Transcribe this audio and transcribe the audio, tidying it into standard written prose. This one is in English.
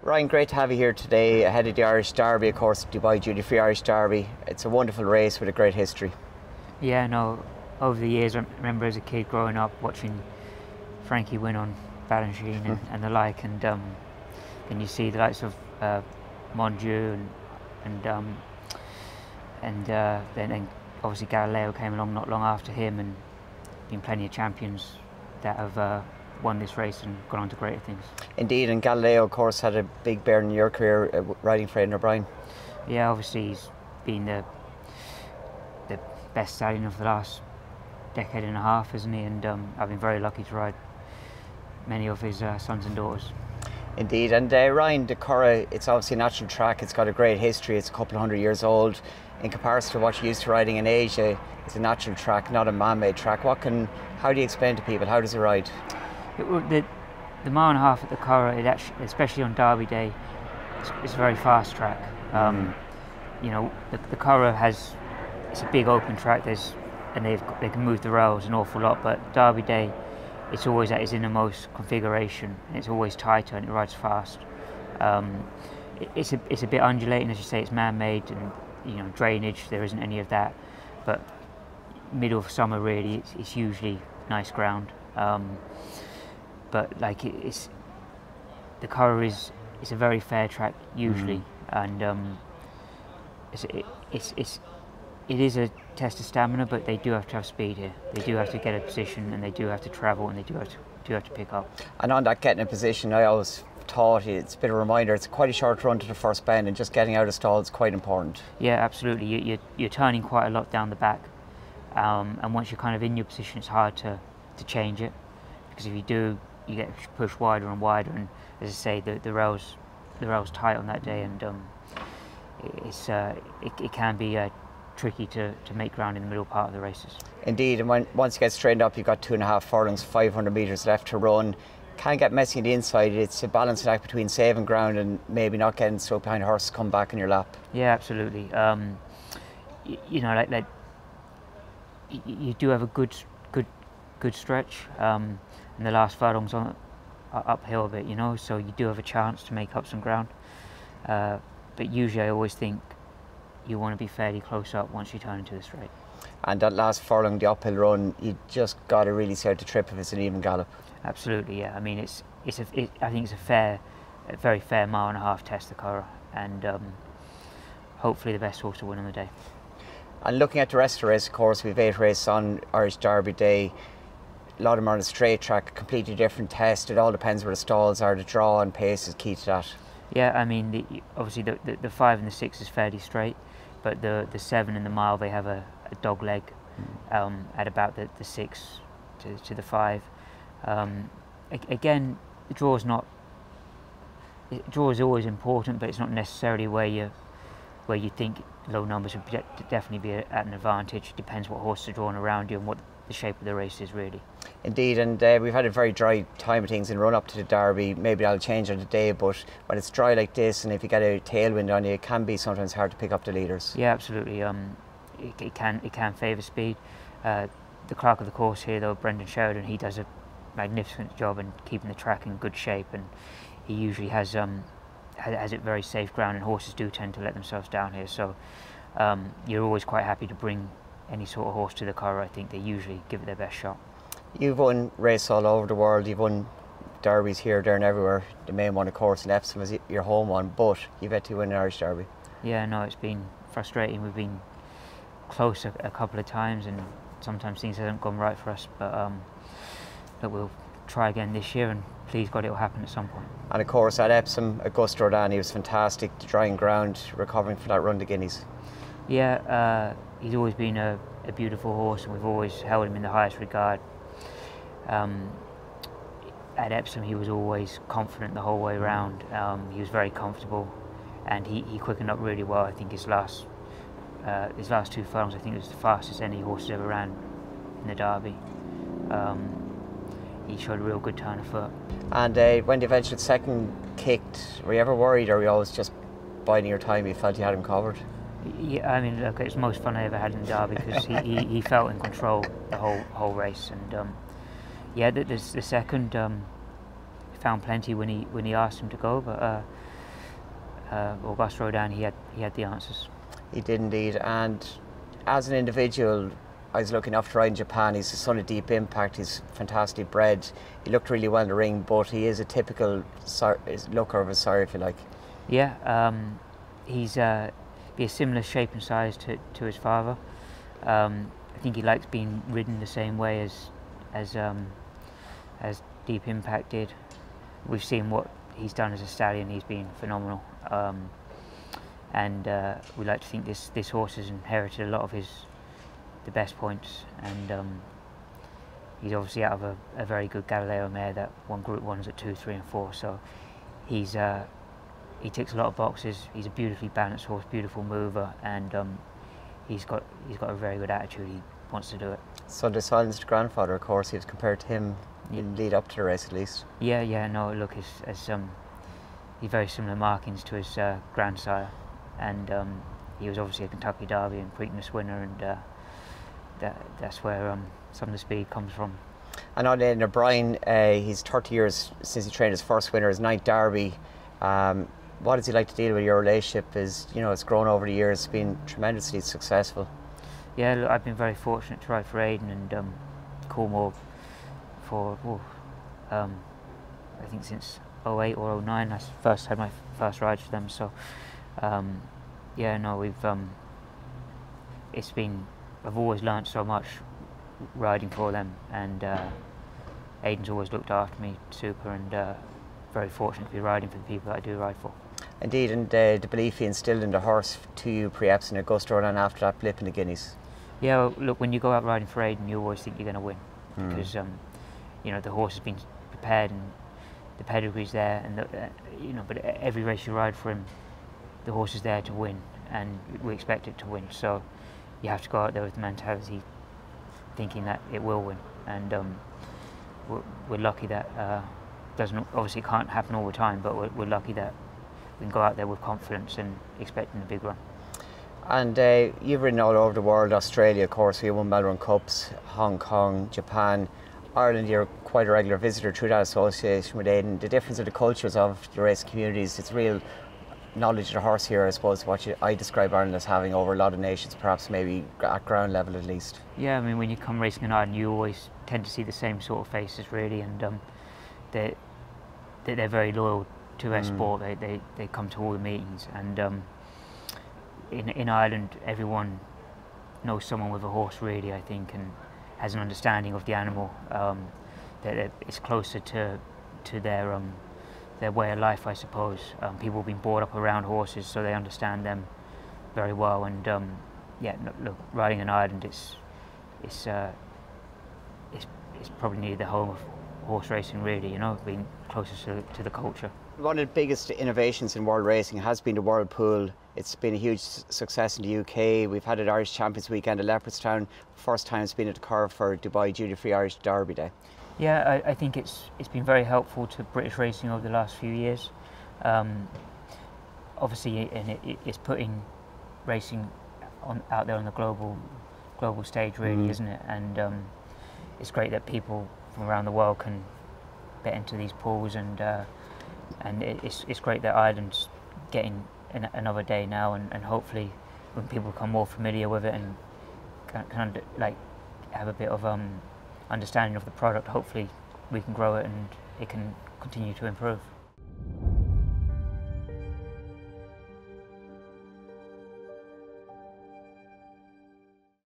Ryan, great to have you here today ahead of the Irish Derby, of course, Dubai Duty Free Irish Derby. It's a wonderful race with a great history. Yeah, no, over the years, I remember as a kid growing up watching Frankie win on Balanchine and the like, and then you see the likes of Mondieu and then obviously Galileo came along not long after him, and been plenty of champions that have won this race and gone on to greater things. Indeed, and Galileo, of course, had a big bearing in your career riding for Aidan O'Brien. Yeah, obviously he's been the best stallion of the last decade and a half, isn't he? And I've been very lucky to ride many of his sons and daughters. Indeed, and Ryan, the Curragh, it's obviously a natural track. It's got a great history. It's a couple of hundred years old. In comparison to what you're used to riding in Asia, it's a natural track, not a man-made track. How do you explain to people, how does it ride? The mile and a half at the Curragh, it actually, especially on Derby Day, it's a very fast track. You know, the Curragh it's a big open track. They can move the rails an awful lot, but Derby Day, it's always at its innermost configuration, and it's always tighter and it rides fast. It's a bit undulating, as you say. It's man-made, and drainage. There isn't any of that, but middle of summer really, it's usually nice ground. But like the Curragh is a very fair track usually, and it is a test of stamina, but they do have to have speed here. They do have to get a position, and they do have to travel, and they do have to pick up. And on that getting a position, I always thought it's a bit of a reminder. It's quite a short run to the first bend, and just getting out of stall is quite important. Yeah, absolutely. You're turning quite a lot down the back, and once you're kind of in your position, it's hard to change it, because if you do, you get pushed wider and wider. And as I say, the rail's tight on that day, and it can be tricky to make ground in the middle part of the races. Indeed, and once you get straightened up, you've got 2.5 furlongs, 500 metres left to run. Can get messy on the inside. It's a balancing act between saving ground and maybe not getting stuck behind a horse come back in your lap. Yeah, absolutely. You do have a good stretch, and the last furlong's on uphill a bit, so you do have a chance to make up some ground. But usually I always think you want to be fairly close up once you turn into the straight. And that last furlong, the uphill run, you just got to really start to trip if it's an even gallop. Absolutely, yeah. I mean, I think it's a very fair mile and a half test, the Curragh, and hopefully the best horse to win on the day. And looking at the rest of the race, of course, we've 8 races on Irish Derby Day. A lot of them are on a straight track, completely different test. It all depends where the stalls are. The draw and pace is key to that. Yeah, I mean, obviously the 5 and the 6 is fairly straight, but the 7 and the mile, they have a dog leg at about the 6 to the 5. Again, the draw is always important, but it's not necessarily where you think low numbers would definitely be at an advantage. It depends what horses are drawn around you and what the shape of the race is really. Indeed, and we've had a very dry time of things in run up to the Derby. Maybe that'll change on the day, but when it's dry like this, and if you get a tailwind on you, it can be sometimes hard to pick up the leaders. Yeah, absolutely. It can favour speed. The clerk of the course here, though, Brendan Sheridan, he does a magnificent job in keeping the track in good shape, and he usually has it very safe ground, and horses do tend to let themselves down here. So you're always quite happy to bring any sort of horse to the Curragh. I think they usually give it their best shot. You've won races all over the world. You've won derbies here, there and everywhere. The main one, of course, in Epsom is your home one, but you've had to win an Irish Derby. Yeah, no, it's been frustrating. We've been close a couple of times, and sometimes things haven't gone right for us, but we'll try again this year, and please God it will happen at some point. And of course at Epsom, Augusta Rodan, he was fantastic, the drying ground, recovering from that run to Guineas. Yeah, he's always been a beautiful horse, and we've always held him in the highest regard. At Epsom he was always confident the whole way around. He was very comfortable, and he quickened up really well. I think his last 2 furlongs, I think it was the fastest any horse has ever ran in the Derby. He showed a real good turn of foot. And when the eventual second kicked, were you ever worried, or were you always just biding your time? You felt you had him covered? Yeah, I mean, look, it was the most fun I ever had in the Derby, because he felt in control the whole race, and yeah, the second found plenty when he asked him to go, but Auguste Rodin, he had the answers. He did indeed. And as an individual, I was looking after riding Japan. He's a son of Deep Impact. He's fantastic bred. He looked really well in the ring, but he is a typical looker of a sire, if you like. Yeah, he's be a similar shape and size to his father. I think he likes being ridden the same way as Deep Impact did. We've seen what he's done as a stallion. He's been phenomenal, and we like to think this horse has inherited a lot of the best points, and he's obviously out of a very good Galileo mare that won Group 1s at 2, 3 and 4, so he ticks a lot of boxes. He's a beautifully balanced horse, beautiful mover, and he's got a very good attitude. He wants to do it. So the silenced grandfather, of course, he was compared to him in lead up to the race, at least. Yeah. No, look, he's very similar markings to his grandsire, and he was obviously a Kentucky Derby and Preakness winner, and that's where some of the speed comes from. And on O'Brien, he's 30 years since he trained his first winner, his 9th Derby. What does he like to deal with? Your relationship is, it's grown over the years. It's been tremendously successful. Yeah, look, I've been very fortunate to ride for Aidan and Cornwall for I think since 08 or 09. I first had my first rides for them. So yeah, no, we've I've always learnt so much riding for them, and Aidan's always looked after me super, and very fortunate to be riding for the people that I do ride for. Indeed, and the belief he instilled in the horse to you pre-Epps and Augusta and after that blip in the Guineas. Yeah, well, look, when you go out riding for Aidan, you always think you're going to win, because the horse has been prepared and the pedigree's there, and but every race you ride for him, the horse is there to win, and we expect it to win. So you have to go out there with the mentality, thinking that it will win, and we're lucky that obviously it can't happen all the time, but we're lucky that we can go out there with confidence and expecting a big run. And you've ridden all over the world, Australia, of course, you won Melbourne Cups, Hong Kong, Japan, Ireland. You're quite a regular visitor through that association with Aidan. The difference of the cultures of the racing communities, it's real knowledge of the horse here, I suppose, what I describe Ireland as having over a lot of nations, perhaps maybe at ground level at least. Yeah, I mean, when you come racing in Ireland, you always tend to see the same sort of faces, really, and they're very loyal to their sport. They come to all the meetings, and in Ireland, everyone knows someone with a horse, really, I think, and has an understanding of the animal. That it's closer to their way of life, I suppose. People have been brought up around horses, so they understand them very well. And look, riding in Ireland, it's probably nearly the home of horse racing, really. Being closest to the culture. One of the biggest innovations in world racing has been the World Pool. It's been a huge success in the UK. We've had an Irish Champions Weekend at Leopardstown. First time it's been at the curve for Dubai Duty Free Irish Derby Day. Yeah, I think it's been very helpful to British racing over the last few years. Obviously, and it's putting racing out there on the global stage, really, isn't it? And it's great that people from around the world can bet into these pools, and it's great that Ireland's getting another day now, and hopefully when people become more familiar with it and kind of like have a bit of understanding of the product, hopefully we can grow it and it can continue to improve.